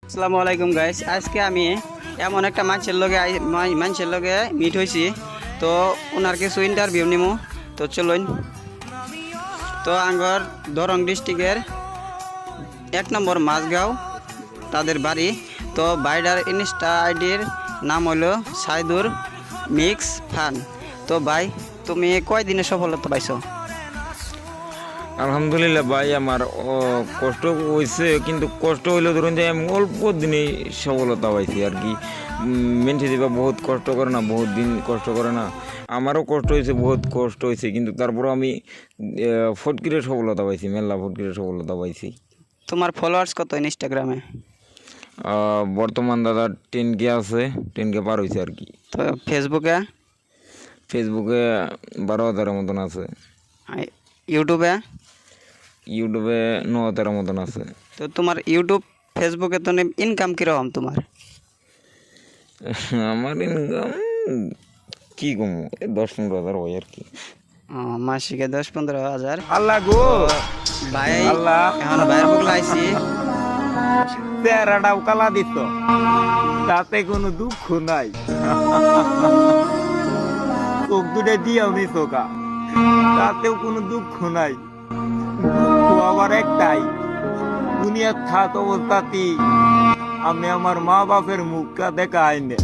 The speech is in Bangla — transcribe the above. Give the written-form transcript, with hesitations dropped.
আসসালামু আলাইকুম গাইস, আজকে আমি এমন একটা মানুষের লগে মিট হয়েছি। তো ওনার কিছু ইন্টারভিউ নিমু। তো চলুন। তো আঙ্গর দরং ডিস্ট্রিক্টের 1 নম্বর মাঝগাঁও তাদের বাড়ি। তো বাইডার ইনস্টা আইডির নাম হলো সাইদুর মিক্স ফান। তো ভাই, তুমি কয়দিনে সফলতা পাইছো? আলহামদুলিল্লাহ ভাই, আমার কষ্ট হয়েছে, কিন্তু কষ্ট হইলেও ধরুন যে আমি অল্প দিনে সফলতা পাইছি আর কি। মেনছে দিবা বহুত কষ্ট করে না, বহুত দিন কষ্ট করে না। আমারও কষ্ট হয়েছে, বহুত কষ্ট হয়েছে, কিন্তু তারপরও আমি ফটকিরে সফলতা পাইছি, মেলা ফটকিরে সফলতা পাইছি। তোমার ফলোয়ার্স কত ইনস্টাগ্রামে? বর্তমান দাদা 10K আছে, 10K পার হয়েছে আর কি। তো ফেসবুকে? ফেসবুকে 12,000-এর মতন আছে। ইউটিউবে? ইউটিউবে 9,000-এর মতন আছে। তো তোমার ইউটিউব ফেসবুকে তো ইনকাম কীরকম তোমার? আমার ইনকাম কি কমু, 10-15 হাজার হয় আর কি। মাসিকে 10-15 হাজার। আল্লাহ গো, ভাই আল্লাহ এখন ভাইয়ের বুক লাইছি। চেহারাটাও কালা দিত, তাতে কোনো দুঃখ নাই। চোখ দুটো দিয়েও নি চোখা, তাতেও কোনো দুঃখ নাই। দুঃখ আবার একটাই, দুনিয়ার থাক অবস্থাতেই আমি আমার মা বাপের মুখটা দেখা আইনে।